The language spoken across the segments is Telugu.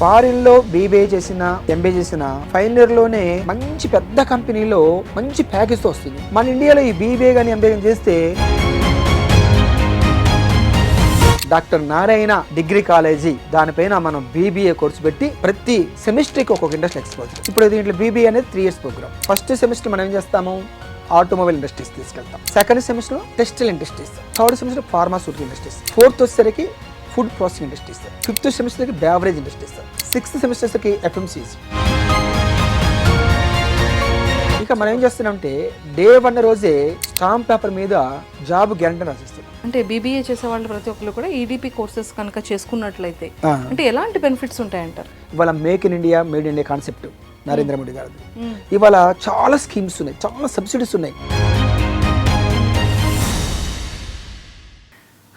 ఫారిన్లో బీబీఏ చేసిన ఎంబీఏ చేసిన ఫైనల్ ఇయర్ లోనే మంచి పెద్ద కంపెనీలో మంచి ప్యాకేజ్ తో వస్తుంది. మన ఇండియాలో ఈ బీబీఏ కానీ ఎంబీఏ చేస్తే డాక్టర్ నారాయణ డిగ్రీ కాలేజీ దానిపైన మనం బీబీఏ కోర్సు పెట్టి ప్రతి సెమిస్టర్కి ఒక్కొక్క ఇండస్ట్రీ ఎక్స్పోజర్. ఇప్పుడు దీంట్లో బీబీఏ అనేది 3 years ప్రోగ్రామ్. ఫస్ట్ సెమిస్టర్ మనం ఏం చేస్తాము, ఆటోమొబైల్ ఇండస్ట్రీస్ తీసుకెళ్తాం. Second semester textile industries, third semester pharmaceutical industries, fourth వచ్చేసరికి ఫుడ్ ప్రాసెసింగ్ ఇండస్ట్రీస్, ఫిఫ్త్ సెమిస్టర్కి బేవరేజ్ ఇండస్ట్రీస్, సిక్స్త్ సెమిస్టర్స్కి ఎఫ్ఎంసీస్. ఇక మనం ఏం చేస్తున్నామంటే డే 1 రోజే స్టాంప్ పేపర్ మీద జాబ్ గ్యారంటీ రాసిస్తాం. అంటే బీబీఏ చేసే వాళ్ళు ప్రతి ఒక్కరు కూడా ఈడీపీ కోర్సెస్ కనుక చేసుకున్నట్లయితే అంటే ఎలాంటి బెనిఫిట్స్ ఉంటాయంటారు? ఇవాళ make in India, made in India concept Narendra Modi గారు. ఇవాళ చాలా స్కీమ్స్ ఉన్నాయి, చాలా సబ్సిడీస్ ఉన్నాయి.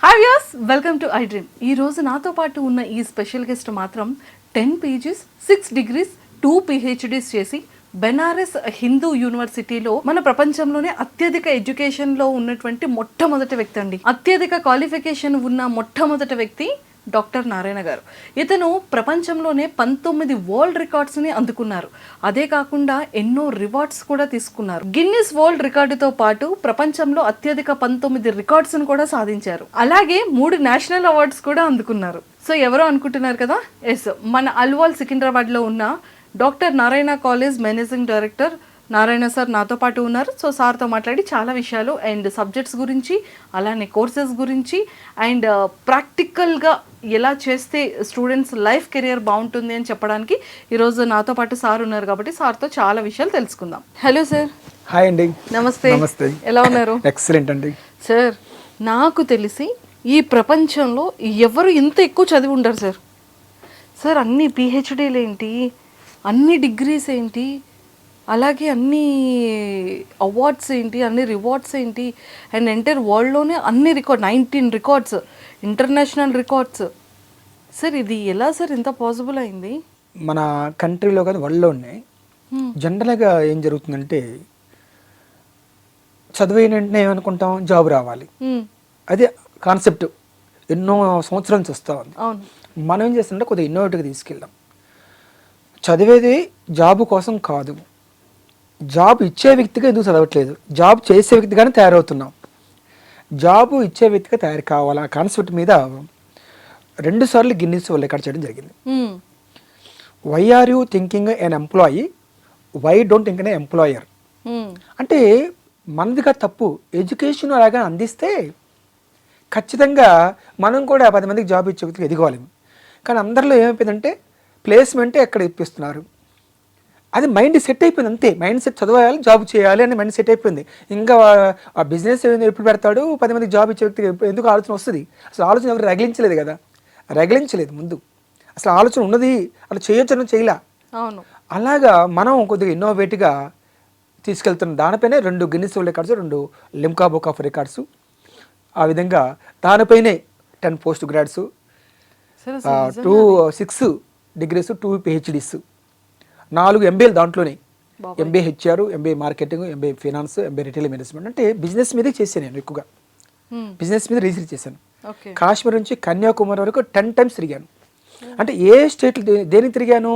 Hi viewers, welcome to I dream. ఈ రోజు నాతో పాటు ఉన్న ఈ స్పెషల్ గెస్ట్ మాత్రం 10 PGs, 6 degrees, 2 PhDs చేసి బెనారస్ హిందూ యూనివర్సిటీలో మన ప్రపంచంలోనే అత్యధిక ఎడ్యుకేషన్లో ఉన్నటువంటి మొట్టమొదటి వ్యక్తి అండి. అత్యధిక క్వాలిఫికేషన్ ఉన్న మొట్టమొదటి వ్యక్తి డాక్టర్ నారాయణ గారు. ఇతను ప్రపంచంలోనే 19 వరల్డ్ రికార్డ్స్ని అందుకున్నారు. అదే కాకుండా ఎన్నో రివార్డ్స్ కూడా తీసుకున్నారు. గిన్నిస్ వరల్డ్ రికార్డుతో పాటు ప్రపంచంలో అత్యధిక 19 రికార్డ్స్ను కూడా సాధించారు. అలాగే 3 నేషనల్ అవార్డ్స్ కూడా అందుకున్నారు. సో ఎవరో అనుకుంటున్నారు కదా, ఎస్, మన అల్వాల్ సికింద్రాబాద్లో ఉన్న doctor Narayana college managing director Narayana sir నాతో పాటు ఉన్నారు. సో సార్తో మాట్లాడి చాలా విషయాలు అండ్ సబ్జెక్ట్స్ గురించి, అలానే కోర్సెస్ గురించి అండ్ ప్రాక్టికల్గా ఎలా చేస్తే స్టూడెంట్స్ లైఫ్ కెరియర్ బాగుంటుంది అని చెప్పడానికి ఈరోజు నాతో పాటు సార్ ఉన్నారు కాబట్టి సార్తో చాలా విషయాలు తెలుసుకుందాం. Hello sir. హాయ్ అండి. నమస్తే. నమస్తే. ఎలా ఉన్నారు? ఎక్సలెంట్ అండి. సార్, నాకు తెలిసి ఈ ప్రపంచంలో ఎవరు ఇంత ఎక్కువ చదివి ఉండరు సార్. సార్ అన్ని పిహెచ్డీలు ఏంటి, అన్ని డిగ్రీస్ ఏంటి, అలాగే అన్ని అవార్డ్స్ ఏంటి, అన్ని రివార్డ్స్ ఏంటి, అండ్ ఎంటైర్ వరల్డ్లోనే అన్ని 19 రికార్డ్స్, ఇంటర్నేషనల్ రికార్డ్స్. సార్ ఇది ఎలా సార్ ఇంత పాసిబుల్ అయింది? మన కంట్రీలో కాదు, వరల్డ్లో ఉన్నాయి. జనరల్గా ఏం జరుగుతుందంటే చదివిన వెంటనే ఏమనుకుంటాం, జాబ్ రావాలి, అదే కాన్సెప్ట్ ఎన్నో సంవత్సరాల నుంచి వస్తూ ఉంది. మనం ఏం చేస్తుంటే కొద్దిగా ఇన్నోవేటివ్గా తీసుకెళ్దాం. చదివేది జాబ్ కోసం కాదు, జాబ్ ఇచ్చే వ్యక్తిగా ఎందుకు చదవట్లేదు, జాబ్ చేసే వ్యక్తిగానే తయారవుతున్నాం. జాబ్ ఇచ్చే వ్యక్తిగా తయారు కావాలా కాన్సెప్ట్ మీద 2 సార్లు గిన్నిస్ వరల్డ్ రికార్డ్ చేయడం జరిగింది. Why are you thinking an employee, why don't think an employer. అంటే మనదిగా తప్పు. ఎడ్యుకేషన్ అలాగా అందిస్తే ఖచ్చితంగా మనం కూడా 10 మందికి జాబ్ ఇచ్చే వ్యక్తికి ఎదిగోలేము. కానీ అందరిలో ఏమైపోయిందంటే ప్లేస్మెంటే ఎక్కడ ఇప్పిస్తున్నారు, అది మైండ్ సెట్ అయిపోయింది. అంతే, మైండ్ సెట్ చదవాలి, జాబ్ చేయాలి అని మైండ్ సెట్ అయిపోయింది. ఇంకా ఆ బిజినెస్ ఎప్పుడు పెడతాడు, 10 మందికి జాబ్ ఇచ్చే వ్యక్తికి ఎందుకు ఆలోచన వస్తుంది? అసలు ఆలోచన ఎవరు రగిలించలేదు కదా, రగిలించలేదు ముందు. అసలు ఆలోచన ఉన్నది, అలా చేయొచ్చు చేయలే. అవును. అలాగా మనం కొద్దిగా ఇన్నోవేటివ్గా తీసుకెళ్తున్నాం. దానిపైనే 2 Guinness world records, 2 Limca book of records, ఆ విధంగా దానిపైనే 10 పోస్ట్ గ్రాడ్స్, 6 degrees, 2 PhDs, 4 MBAలు దాంట్లోనే. MBA HR, MBA marketing, MBA finance, MBA retail management. అంటే బిజినెస్ మీదే చేశాను నేను ఎక్కువగా. బిజినెస్ మీద రీసెర్చ్ చేశాను. కాశ్మీర్ నుంచి కన్యాకుమారి వరకు 10 times తిరిగాను. అంటే ఏ స్టేట్ దేనికి తిరిగాను,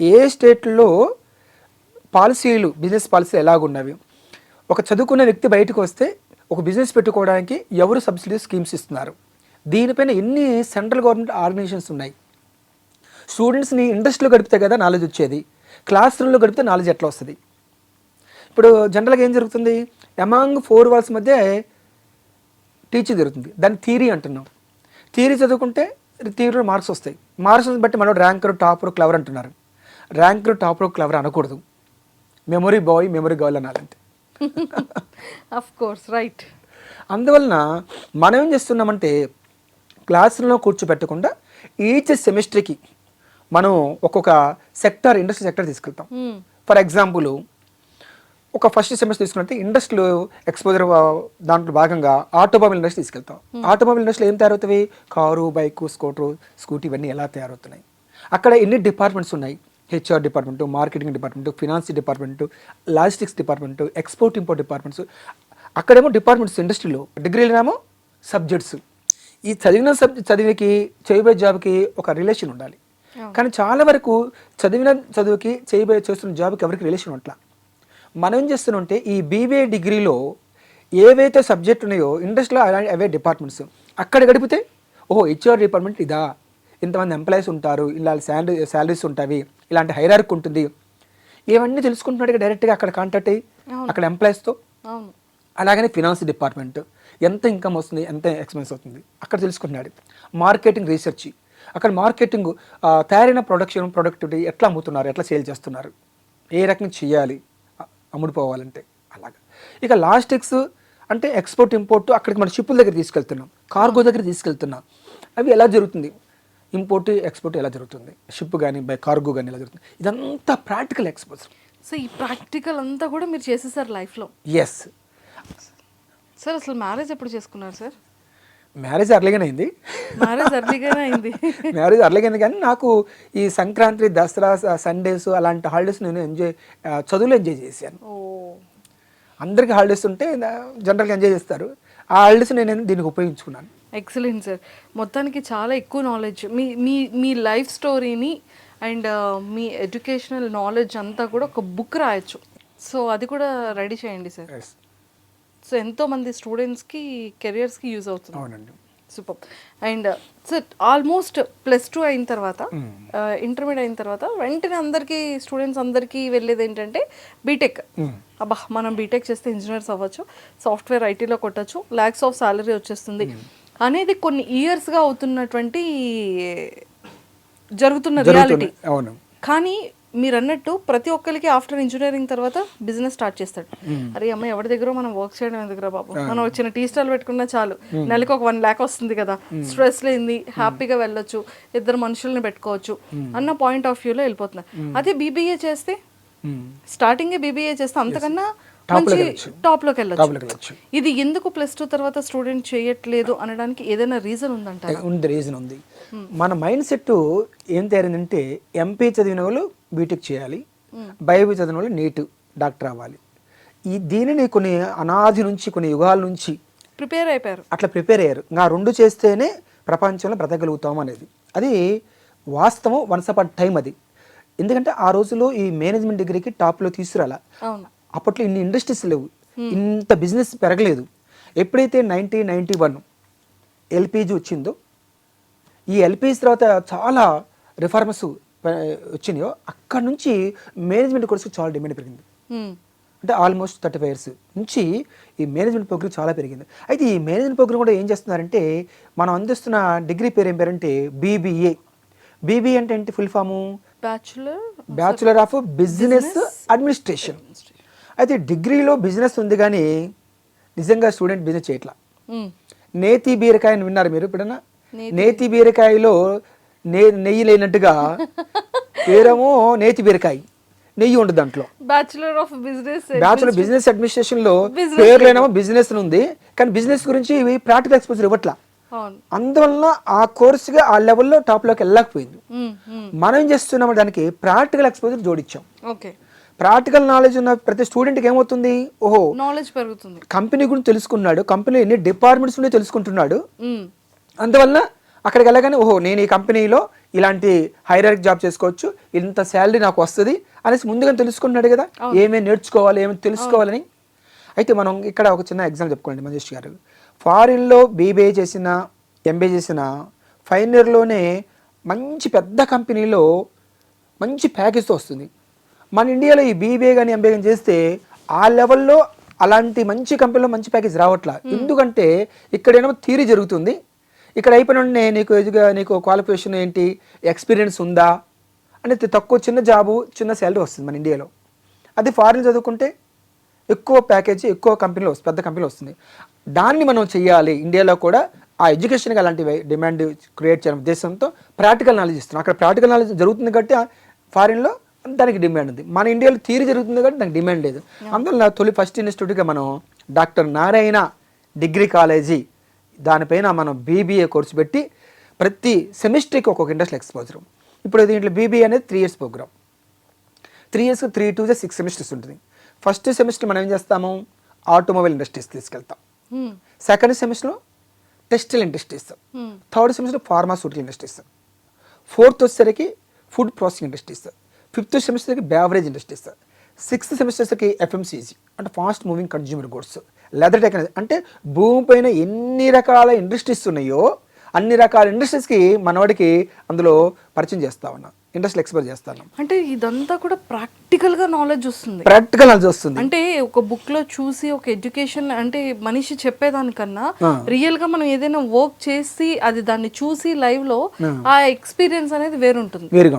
ఏ స్టేట్లో పాలసీలు, బిజినెస్ పాలసీలు ఎలాగున్నవి, ఒక చదువుకున్న వ్యక్తి బయటకు వస్తే ఒక బిజినెస్ పెట్టుకోవడానికి ఎవరు సబ్సిడీ స్కీమ్స్ ఇస్తున్నారు, దీనిపైన ఎన్ని సెంట్రల్ గవర్నమెంట్ ఆర్గనైజేషన్స్ ఉన్నాయి. స్టూడెంట్స్ని ఇండస్ట్రీలో గడిపితే కదా నాలెడ్జ్ వచ్చేది, క్లాస్ రూమ్లో గడిపితే నాలెడ్జ్ ఎట్లా వస్తుంది? ఇప్పుడు జనరల్గా ఏం జరుగుతుంది, అమాంగ్ 4 walls మధ్య టీచింగ్ జరుగుతుంది, దాన్ని థియరీ అంటున్నాం. థియరీ చదువుకుంటే థియరీలో మార్క్స్ వస్తాయి, మార్క్స్ బట్టి మనం ర్యాంకర్, టాపర్, క్లవర్ అంటున్నారు. ర్యాంకర్, టాపర్, క్లవర్ అనకూడదు, మెమొరీ బాయ్, మెమొరీ గర్ల్ అనాలంటే. Of course, right. అందువలన మనం ఏం చేస్తున్నామంటే క్లాస్ రూమ్లో కూర్చోబెట్టకుండా ఈచ్ సెమిస్టర్కి మనం ఒక్కొక్క సెక్టర్, ఇండస్ట్రీ సెక్టర్ తీసుకెళ్తాం. ఫర్ ఎగ్జాంపుల్ ఒక ఫస్ట్ సెమిస్టర్ తీసుకున్నట్టు ఇండస్ట్రీలో ఎక్స్పోజర్, దాంట్లో భాగంగా ఆటోమొబైల్ ఇండస్ట్రీ తీసుకెళ్తాం. ఆటోమొబైల్ ఇండస్ట్రీలో ఏం తయారవుతాయి, కారు, బైకు, స్కూటీ ఇవన్నీ ఎలా తయారవుతున్నాయి, అక్కడ ఎన్ని డిపార్ట్మెంట్స్ ఉన్నాయి, HR department, marketing department, finance department, logistics department, export import departments. అక్కడేమో డిపార్ట్మెంట్స్ ఇండస్ట్రీలో, డిగ్రీలోనేమో సబ్జెక్ట్స్. ఈ చదివిన చదివికి చేయబోయే జాబ్కి ఒక రిలేషన్ ఉండాలి. కానీ చాలా వరకు చదివిన చదువుకి చేస్తున్న జాబ్కి ఎవరికి రిలేషన్ అట్లా. మనం ఏం చేస్తున్నామంటే ఈ బీబీఏ డిగ్రీలో ఏవైతే సబ్జెక్ట్ ఉన్నాయో ఇండస్ట్రీలో అవే డిపార్ట్మెంట్స్ అక్కడ గడిపితే ఓహో హెచ్ఆర్ డిపార్ట్మెంట్ ఇదా, ఇంతమంది ఎంప్లాయీస్ ఉంటారు, ఇలా శాలరీస్ ఉంటాయి, ఇలాంటి హైరార్క్ ఉంటుంది, ఇవన్నీ తెలుసుకుంటున్నాడు డైరెక్ట్గా అక్కడ కాంటాక్ట్ అయ్యి అక్కడ ఎంప్లాయీస్తో. అలాగనే ఫినాన్స్ డిపార్ట్మెంట్ ఎంత ఇన్కమ్ వస్తుంది, ఎంత ఎక్స్పెన్స్ అవుతుంది అక్కడ తెలుసుకుంటున్నాడు. మార్కెటింగ్ రీసెర్చ్, అక్కడ మార్కెటింగ్ తయారైన ప్రొడక్టివిటీ ఎట్లా అమ్ముతున్నారు, ఎట్లా సేల్ చేస్తున్నారు, ఏ రకంగా చేయాలి అమ్ముడుపోవాలంటే అలాగా. ఇక లాజిస్టిక్స్ అంటే ఎక్స్పోర్ట్ ఇంపోర్ట్, అక్కడికి మన షిప్పుల దగ్గర తీసుకెళ్తున్నాం, కార్గో దగ్గర తీసుకెళ్తున్నాం, అవి ఎలా జరుగుతుంది, ఇంపోర్ట్ ఎక్స్పోర్ట్ ఎలా జరుగుతుంది, షిప్ కానీ బై కార్గో కానీ ఎలా జరుగుతుంది, ఇదంతా ప్రాక్టికల్ ఎక్స్పోజర్. సో ఈ ప్రాక్టికల్ అంతా కూడా మీరు చేసేసారు లైఫ్లో. Yes sir. అసలు మ్యారేజ్ ఎప్పుడు చేసుకున్నారు సార్? మ్యారేజ్ అర్లీగానే అయింది. మ్యారేజ్ అర్లీగానే అయింది. మ్యారేజ్ అర్లీగానే, కానీ నాకు ఈ సంక్రాంతి, దసరా, సండేస్ అలాంటి హాలిడేస్ నేను చదువులో ఎంజాయ్ చేశాను. అందరికీ హాలిడేస్ ఉంటే జనరల్గా ఎంజాయ్ చేస్తారు, ఆ హాలిడేస్ నేను దీనికి ఉపయోగించుకున్నాను. Excellent sir. మొత్తానికి చాలా ఎక్కువ నాలెడ్జ్, మీ మీ మీ లైఫ్ స్టోరీని అండ్ మీ ఎడ్యుకేషనల్ నాలెడ్జ్ అంతా కూడా ఒక బుక్ రాయొచ్చు. సో అది కూడా రెడీ చేయండి సార్. సో ఎంతోమంది స్టూడెంట్స్కి కెరియర్స్కి యూజ్ అవుతుంది. అవునండి. సూపర్. అండ్ సార్ ఆల్మోస్ట్ +2 అయిన తర్వాత, ఇంటర్మీడియట్ అయిన తర్వాత వెంటనే అందరికీ స్టూడెంట్స్ అందరికీ వెళ్ళేది ఏంటంటే బీటెక్. అబ్బా మనం బీటెక్ చేస్తే ఇంజనీర్స్ అవ్వచ్చు, సాఫ్ట్వేర్ ఐటీలో కొట్టచ్చు, లాక్స్ ఆఫ్ సాలరీ వచ్చేస్తుంది అనేది కొన్ని ఇయర్స్గా అవుతున్నటువంటి జరుగుతున్న రియాలిటీ. అవును. కానీ మీరు అన్నట్టు ప్రతి ఒక్కరికి ఆఫ్టర్ ఇంజనీరింగ్ తర్వాత బిజినెస్ స్టార్ట్ చేస్తాడు. అరే అమ్మ ఎవరి దగ్గర మనం వర్క్ చేయడం ఎందుకురా బాబు, మనం వచ్చిన టీ స్టాల్ పెట్టుకున్నా చాలు, నెలకు ఒక 1 lakh వస్తుంది కదా, స్ట్రెస్ లేని హ్యాపీగా వెళ్ళొచ్చు, 2 మనుషుల్ని పెట్టుకోవచ్చు అన్న పాయింట్ ఆఫ్ వ్యూలో వెళ్ళిపోతున్నారు. అదే బీబీఏ చేస్తే, స్టార్టింగ్ బీబీఏ చేస్తే అంతకన్నా మంచి టాప్ లోకి వెళ్ళొచ్చు. ఇది ఎందుకు +2 తర్వాత స్టూడెంట్ చేయట్లేదు అనడానికి ఏదైనా రీజన్ ఉందంట? ఉంది, రీజన్ ఉంది. మన మైండ్ సెట్ ఏం తయారైందంటే ఎంపీ చదివిన వాళ్ళు బీటెక్ చేయాలి, బైబీ చదివిన వాళ్ళు నీట్ డాక్టర్ అవ్వాలి. దీనిని కొన్ని అనాది నుంచి, కొన్ని యుగాల నుంచి ప్రిపేర్ అయిపోయారు, అట్లా ప్రిపేర్ అయ్యారు. ఇంకా 2 చేస్తేనే ప్రపంచంలో బ్రతకగలుగుతాం అనేది అది వాస్తవం. వన్స్ అపాన్ టైం అది. ఎందుకంటే ఆ రోజుల్లో ఈ మేనేజ్మెంట్ డిగ్రీకి టాప్లో తీసుకురాలా. అప్పట్లో ఇన్ని ఇండస్ట్రీస్ లేవు, ఇంత బిజినెస్ పెరగలేదు. ఎప్పుడైతే 1991 ఎల్పిజి వచ్చిందో, ఈ ఎల్పిజి తర్వాత చాలా రిఫార్మర్స్ వచ్చినాయో, అక్కడ నుంచి మేనేజ్మెంట్ కోర్సు చాలా డిమాండ్ పెరిగింది. అంటే ఆల్మోస్ట్ 35 years నుంచి ఈ మేనేజ్మెంట్ ప్రోగ్రామ్ చాలా పెరిగింది. అయితే ఈ మేనేజ్మెంట్ ప్రోగ్రామ్ కూడా ఏం చేస్తున్నారంటే, మనం అందిస్తున్న డిగ్రీ పేరు ఏం పేరంటే బీబీఏ. బీబీఏ అంటే ఏంటి full form? Bachelor of business administration. అయితే డిగ్రీలో బిజినెస్ ఉంది కానీ నిజంగా స్టూడెంట్ బిజినెస్ చేయట్లా. నేతి బీరకాయని విన్నారు మీరు ఎప్పుడన్నా? నేతి బీరకాయలో నెయ్యి లేనట్టుగా పేరేమో నేతి బీరకాయ, నెయ్యి ఉండదు దాంట్లో. బ్యాచులర్ బిజినెస్ అడ్మినిస్ట్రేషన్ లో పేర్లేనేమో బిజినెస్ ఉంది, కానీ బిజినెస్ గురించి ఇవి ప్రాక్టికల్ ఎక్స్పోజర్ ఇవ్వట్లా. అందువల్ల ఆ కోర్సుగా ఆ లెవెల్లో టాప్ లోకి వెళ్ళకపోయింది. మనం ఏం చేస్తున్నాం, దానికి ప్రాక్టికల్ ఎక్స్పోజర్ జోడించాం. ప్రాక్టికల్ నాలెడ్జ్ ఉన్న ప్రతి స్టూడెంట్కి ఏమవుతుంది, ఓహో నాలెడ్జ్ పెరుగుతుంది, కంపెనీ గురించి తెలుసుకున్నాడు, కంపెనీలో ఎన్ని డిపార్ట్మెంట్స్ ఉన్నాయో తెలుసుకుంటున్నాడు. అందువల్ల అక్కడికి వెళ్ళగానే ఓహో నేను ఈ కంపెనీలో ఇలాంటి హైరార్కీ జాబ్ చేసుకోవచ్చు, ఇంత శాలరీ నాకు వస్తుంది అనేసి ముందుగా తెలుసుకుంటున్నాడు కదా, ఏమేమి నేర్చుకోవాలి, ఏమేమి తెలుసుకోవాలని. అయితే మనం ఇక్కడ ఒక చిన్న ఎగ్జాంపుల్ చెప్పుకోండి. మనీష్ గారు ఫారిన్లో బీబీఏ చేసిన, ఎంబీఏ చేసిన ఫైనల్ ఇయర్లోనే మంచి పెద్ద కంపెనీలో మంచి ప్యాకేజ్తో వస్తుంది. మన ఇండియాలో ఈ బీబీఏ కానీ ఎంబీఏ కానీ చేస్తే ఆ లెవెల్లో అలాంటి మంచి కంపెనీలో మంచి ప్యాకేజ్ రావట్లా. ఎందుకంటే ఇక్కడేమో థియరీ జరుగుతుంది, ఇక్కడ అయిపోయిన నీకు క్వాలిఫికేషన్ ఏంటి, ఎక్స్పీరియన్స్ ఉందా అనేది తక్కువ, చిన్న జాబు చిన్న శాలరీ వస్తుంది మన ఇండియాలో. అది ఫారిన్ చదువుకుంటే ఎక్కువ ప్యాకేజీ, ఎక్కువ కంపెనీలో వస్తుంది, పెద్ద కంపెనీలో వస్తుంది. దాన్ని మనం చెయ్యాలి ఇండియాలో కూడా. ఆ ఎడ్యుకేషన్కి అలాంటి డిమాండ్ క్రియేట్ చేయడం ఉద్దేశంతో ప్రాక్టికల్ నాలెడ్జ్ ఇస్తున్నాం. అక్కడ ప్రాక్టికల్ నాలెడ్జ్ జరుగుతుంది కాబట్టి ఫారిన్లో దానికి డిమాండ్ ఉంది. మన ఇండియాలో థియరీ జరుగుతుంది కాబట్టి దానికి డిమాండ్ లేదు. అందువల్ల తొలి ఫస్ట్ ఇన్స్టిట్యూట్గా మనం డాక్టర్ నారాయణ డిగ్రీ కాలేజీ దానిపైన మనం బీబీఏ కోర్సు పెట్టి ప్రతి సెమిస్టర్కి ఒక్కొక్క ఇండస్ట్రియల్ ఎక్స్పోజర్. ఇప్పుడు దీంట్లో బీబీఏ అనేది 3 years ప్రోగ్రామ్. 3 years 3 2 6 semesters ఉంటుంది. ఫస్ట్ సెమిస్టర్ మనం ఏం చేస్తాము, ఆటోమొబైల్ ఇండస్ట్రీస్ తీసుకెళ్తాం. సెకండ్ సెమిస్టర్లో textile industries, third semester pharmaceutical industries, fourth వచ్చేసరికి ఫుడ్ ప్రాసెసింగ్ ఇండస్ట్రీస్, 5th సెమిస్టర్కి బేవరేజ్ ఇండస్ట్రీస్, 6th సెమిస్టర్స్కి ఎఫ్ఎంసీజీ అంటే fast moving consumer goods, leather technology. అంటే భూమిపైన ఎన్ని రకాల ఇండస్ట్రీస్ ఉన్నాయో అన్ని రకాల ఇండస్ట్రీస్కి మనవాడికి అందులో పరిచయం చేస్తా ఉన్నాం, ఇండస్ట్రియల్ ఎక్స్ప్లోర్ చేస్తాను. అంటే ఇదంతా కూడా ప్రాక్టికల్ గా నాలెడ్జ్ వస్తుంది, ప్రాక్టికల్ నాలెడ్జ్ వస్తుంది. అంటే ఒక బుక్ లో చూసి ఒక ఎడ్యుకేషన్ అంటే మనిషి చెప్పేదానికన్నా రియల్ గా మనం ఏదైనా వర్క్ చేసి అది దాన్ని చూసి లైవ్ లో ఆ ఎక్స్పీరియన్స్ అనేది వేరుగా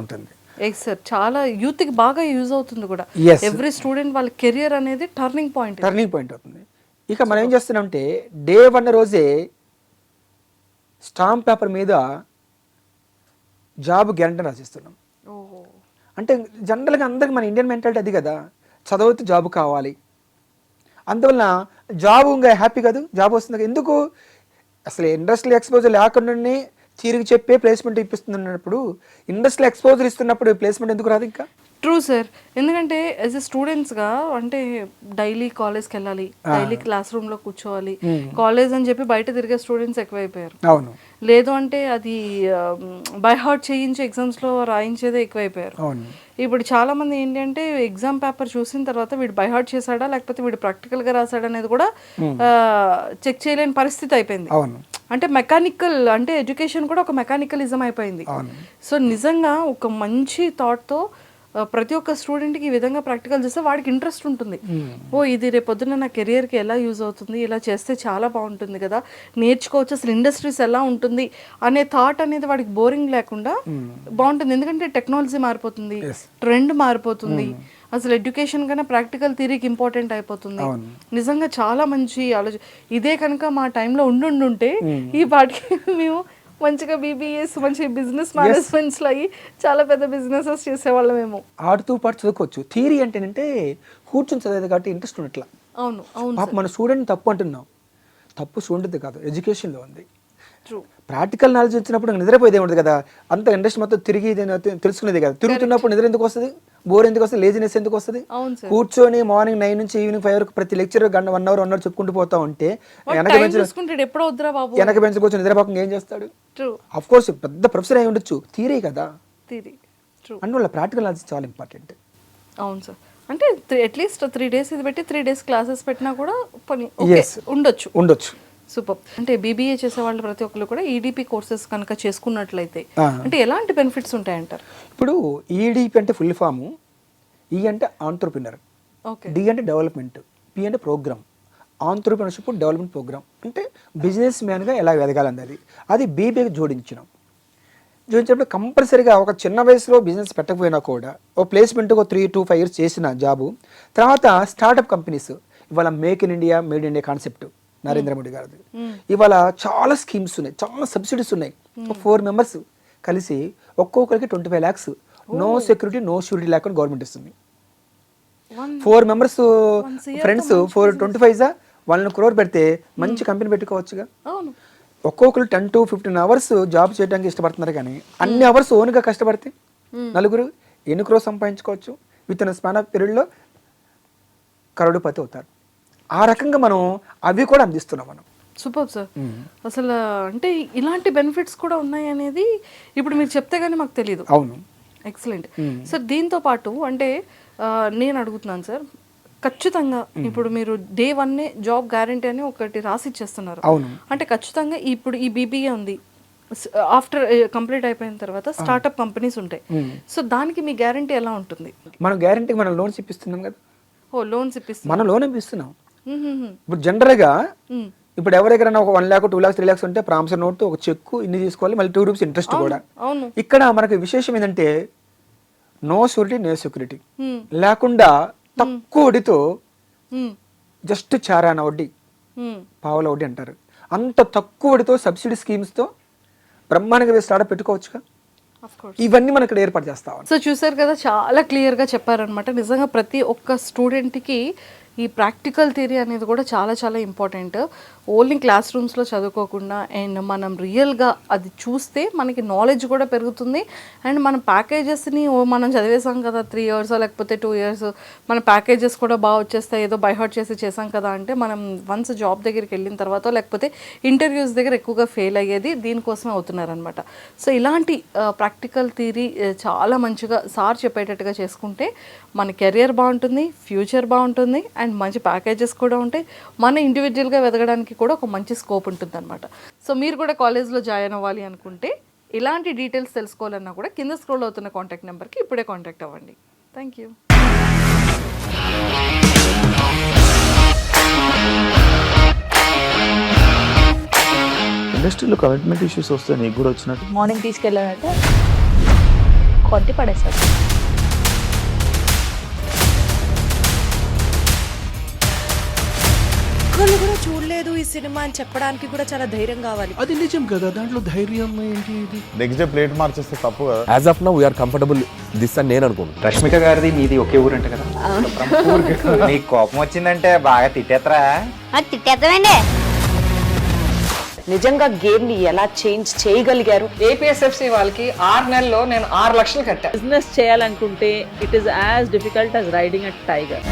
ఉంటుంది. ఎస్ సార్, చాలా యూత్ కి బాగా యూజ్ అవుతుంది కూడా. ఎవ్రీ స్టూడెంట్ వాళ్ళ కెరియర్ అనేది టర్నింగ్ పాయింట్ అవుతుంది. ఇక మనం ఏం చేస్తున్నామంటే డే 1 రోజే స్టాంప్ పేపర్ మీద జాబ్ గ్యారంటీ రాసిస్తున్నాం. అంటే జనరల్గా అందరికి మన ఇండియన్ మెంటాలిటీ అది కదా, చదవతే జాబ్ కావాలి. అందువలన జాబ్ ఇంకా హ్యాపీ కాదు, జాబ్ వస్తుంది కదా. ఎందుకు అసలు ఇండస్ట్రియల్ ఎక్స్పోజర్ లేకుండానే తిరిగి చెప్పే ప్లేస్మెంట్ ఇప్పిస్తున్నప్పుడు ఇండస్ట్రియల్ ఎక్స్పోజర్ ఇస్తున్నప్పుడు ప్లేస్మెంట్ ఎందుకు రాదు ఇంకా? ట్రూ సార్, ఎందుకంటే యాజ్ ఎ స్టూడెంట్స్గా అంటే డైలీ కాలేజ్కి వెళ్ళాలి, డైలీ క్లాస్ రూమ్లో కూర్చోవాలి, కాలేజ్ అని చెప్పి బయట తిరిగే స్టూడెంట్స్ ఎక్కువైపోయారు. అవును. లేదు అంటే అది బై హార్ట్ చేయించి ఎగ్జామ్స్లో రాయించేదే ఎక్కువైపోయారు. ఇప్పుడు చాలా మంది ఏంటంటే ఎగ్జామ్ పేపర్ చూసిన తర్వాత వీడు బై హార్ట్ చేశాడా లేకపోతే వీడు ప్రాక్టికల్గా రాశాడా అనేది కూడా చెక్ చేయలేని పరిస్థితి అయిపోయింది. అంటే మెకానికల్, అంటే ఎడ్యుకేషన్ కూడా ఒక మెకానికలిజం అయిపోయింది. సో నిజంగా ఒక మంచి థాట్తో ప్రతి ఒక్క స్టూడెంట్కి ఈ విధంగా ప్రాక్టికల్ చేస్తే వాడికి ఇంట్రెస్ట్ ఉంటుంది. ఓ ఇది రేపొద్దున నా కెరియర్కి ఎలా యూజ్ అవుతుంది, ఇలా చేస్తే చాలా బాగుంటుంది కదా, నేర్చుకోవచ్చు, అసలు ఇండస్ట్రీస్ ఎలా ఉంటుంది అనే థాట్ అనేది వాడికి బోరింగ్ లేకుండా బాగుంటుంది. ఎందుకంటే టెక్నాలజీ మారిపోతుంది, ట్రెండ్ మారిపోతుంది, అసలు ఎడ్యుకేషన్ కన్నా ప్రాక్టికల్ థియరీకి ఇంపార్టెంట్ అయిపోతుంది. నిజంగా చాలా మంచి ఆలోచన. ఇదే కనుక మా టైంలో ఉండుంటే ఈ పాటికి మేము మంచిగా బీబీఎస్ మంచి బిజినెస్ మేనేజ్మెంట్స్లో అయ్యి చాలా పెద్ద బిజినెసెస్ చేసేవాళ్ళం. మేము ఆడుతూ పాటు చదువుకోవచ్చు. థియరీ అంటేనంటే కూర్చొని చదివేది కాబట్టి ఇంట్రెస్ట్ ఉన్నట్ల. అవును అవును. పాప మన స్టూడెంట్ తప్పు అంటున్నాం, తప్పు స్టూడెంట్ కాదు, ఎడ్యుకేషన్లో ఉంది. ప్రాక్టికల్ నాలెడ్జ్ వచ్చినప్పుడు నిద్రపోయేది ఏముంటుంది కదా, అంత ఇండస్ట్రీ మొత్తం తిరిగి తెలుసుకునేది కదా. తిరుగుతున్నప్పుడు నిద్ర ఎందుకు వస్తుంది, బోర్ ఎందుకు వస్తుంది, లేజినెస్ ఎందుకు వస్తుంది? కూర్చొని మార్నింగ్ 9 నుంచి ఈవినింగ్ 5 వరకు ప్రతి లెక్చర్ 1 అవర్ 1 అవర్ చెప్పుకుంటూ పోతా ఉంటే వెనక బెంచ్ కూర్చొని నిద్రపోకుండా ఏం చేస్తాడు? అఫ్ కోర్స్ పెద్ద ప్రొఫెసర్ అయి ఉండొచ్చు, థియరీ కదా. అందువల్ల ప్రాక్టికల్ నాలెడ్జ్ చాలా ఇంపార్టెంట్. అవును సార్, అంటే అట్లీస్ట్ 3 days ఇది పెట్టి 3 days క్లాసెస్ పెట్టినా కూడా పని ఉండొచ్చు. సూపర్. అంటే బీబీఏ చేసే వాళ్ళు ప్రతి ఒక్కరు కూడా ఈడీపీ కోర్సెస్ కనుక చేసుకున్నట్లయితే అంటే ఎలాంటి బెనిఫిట్స్ ఉంటాయంటారు? ఇప్పుడు ఈడీపీ అంటే ఫుల్ ఫామ్, ఈ అంటే ఆంట్రప్రినర్, డి అంటే డెవలప్మెంట్, పి అంటే ప్రోగ్రామ్. ఆంట్రప్రినర్షిప్ డెవలప్మెంట్ ప్రోగ్రామ్ అంటే బిజినెస్ మ్యాన్గా ఎలా ఎదగాలన్నది, అది బీబీఏకి జోడించినప్పుడు కంపల్సరీగా ఒక చిన్న వయసులో బిజినెస్ పెట్టకపోయినా కూడా ఓ ప్లేస్మెంట్ ఒక 3 to 5 years చేసిన జాబు, తర్వాత స్టార్టప్ కంపెనీస్, ఇవాళ make in India, made India concept Narendra Modi గారిది. ఇవాళ చాలా స్కీమ్స్ ఉన్నాయి, చాలా సబ్సిడీస్ ఉన్నాయి. 4 members కలిసి ఒక్కొక్కరికి 25 lakhs no security no surety లేకుండా గవర్నమెంట్ ఇస్తుంది. 4 members ఫ్రెండ్స్ 425 1 crore పెడితే మంచి కంపెనీ పెట్టుకోవచ్చుగా. ఒక్కొక్కరు 10 to 15 hours జాబ్ చేయడానికి ఇష్టపడుతున్నారు, కానీ అన్ని అవర్స్ ఓన్గా కష్టపడితే నలుగురు ఎన్ని crores సంపాదించుకోవచ్చు. విత్ ఇన్ స్పాన్ ఆఫ్ పీరియడ్లో కరోడుపతి అవుతారు. ఆ రకంగా మనం అవి కూడా అందిస్తున్నాం మనం. Super sir. అసలు అంటే ఇలాంటి బెనిఫిట్స్ కూడా ఉన్నాయి అనేది ఇప్పుడు మీరు చెప్తే గానీ మాకు తెలియదు. అవును, ఎక్సలెంట్ సార్. దీంతో పాటు అంటే నేను అడుగుతున్నాను సార్, ఖచ్చితంగా ఇప్పుడు మీరు Day 1 జాబ్ గ్యారంటీ అని ఒకటి రాసి ఇచ్చేస్తున్నారు. అవును. అంటే ఖచ్చితంగా ఇప్పుడు ఈ బీబీఏ ఉంది, ఆఫ్టర్ కంప్లీట్ అయిపోయిన తర్వాత స్టార్ట్అప్ కంపెనీస్ ఉంటాయి. సో దానికి మీ గ్యారంటీ ఎలా ఉంటుంది? మనం గ్యారంటీ మనం లోన్స్ ఇప్పిస్తున్నాం కదా. లోన్స్ ఇప్పిస్తున్నాం, మనం లోన్ ఇప్పిస్తున్నాం. ఇప్పుడు జనరల్గా ఇప్పుడు ఎవరికైనా ఒక 1 lakh 2 lakhs 3 lakhs ఉంటే ప్రామిసర్ నోట్, ఒక చెక్ ఇన్ని తీసుకోవాలి, మళ్ళీ 2 rupees ఇంట్రెస్ట్ కూడా. ఇక్కడ మనకి విశేషం ఏంటంటే నో షూరిటీ నో సెక్యూరిటీ లేకుండా తక్కువ వడ్డీతో, జస్ట్ చారాన వడ్డీ, పావుల వడ్డీ అంటారు, అంత తక్కువ వడ్డీతో సబ్సిడీ స్కీమ్స్తో బ్రహ్మాండంగా స్టార్ట్అప్ పెట్టుకోవచ్చుగా. ఇవన్నీ మనం ఇక్కడ ఏర్పాటు చేస్తాం. సో చూసారు కదా, చాలా క్లియర్గా చెప్పారనమాట. నిజంగా ప్రతి ఒక్క స్టూడెంట్కి ఈ ప్రాక్టికల్ థియరీ అనేది కూడా చాలా చాలా ఇంపార్టెంట్. ఓన్లీ క్లాస్ రూమ్స్లో చదువుకోకుండా అండ్ మనం రియల్గా అది చూస్తే మనకి నాలెడ్జ్ కూడా పెరుగుతుంది. అండ్ మన ప్యాకేజెస్ని మనం చదివేసాం కదా 3 years లేకపోతే 2 years, మన ప్యాకేజెస్ కూడా బాగా వచ్చేస్తాయి, ఏదో బైహార్ట్ చేసి చేసాం కదా అంటే మనం వన్స్ జాబ్ దగ్గరికి వెళ్ళిన తర్వాత లేకపోతే ఇంటర్వ్యూస్ దగ్గర ఎక్కువగా ఫెయిల్ అయ్యేది దీనికోసమే అవుతున్నారనమాట. సో ఇలాంటి ప్రాక్టికల్ థియరీ చాలా మంచిగా సార్ చెప్పేటట్టుగా చేసుకుంటే మన కెరియర్ బాగుంటుంది, ఫ్యూచర్ బాగుంటుంది అండ్ మంచి ప్యాకేజెస్ కూడా ఉంటాయి. మన ఇండివిజువల్గా వెతకడానికి కూడా ఒక మంచి స్కోప్ ఉంటుంది అనమాట. సో మీరు కూడా కాలేజ్లో జాయిన్ అవ్వాలి అనుకుంటే, ఇలాంటి డీటెయిల్స్ తెలుసుకోవాలన్నా కూడా కింద స్క్రోల్ అవుతున్న కాంటాక్ట్ నెంబర్కి ఇప్పుడే కాంటాక్ట్ అవ్వండి. Thank you. ఇండస్ట్రీలో కమిట్మెంట్ ఇష్యూస్ వస్తే నీకు కూడా వచ్చినట్టు? మార్నింగ్ తీసుకెళ్ళానంటే కొట్టి పడేస్తారు. ఒక్కళ్ళు కూడా చూడలేదు ఈ సినిమా అని చెప్పడానికి కూడా చాలా ధైర్యం కావాలి. అది నిజం కదా, దాంట్లో ధైర్యం ఏంటి? ఇది నెక్స్ట్ డే ప్లేట్ మార్చేస్తే తప్పు కదా. As of now we are comfortable this అని నేను అనుకుంటున్నాను. రష్మిక గారిది మీది ఒకే ఊరు అంట కదా? నీకు కోపం వచ్చిందంటే బాగా తిట్టేత్తరా? తిట్టేద్దామండి. నిజంగా గేమ్ ని ఎలా చేంజ్ చేయగలిగారు? ఏపీఎస్ఎఫ్సి వాళ్ళకి 6 నెలల్లో నేను 6 లక్షలు కట్టా. బిజినెస్ చేయాలనుకుంటే it is as difficult as riding a tiger.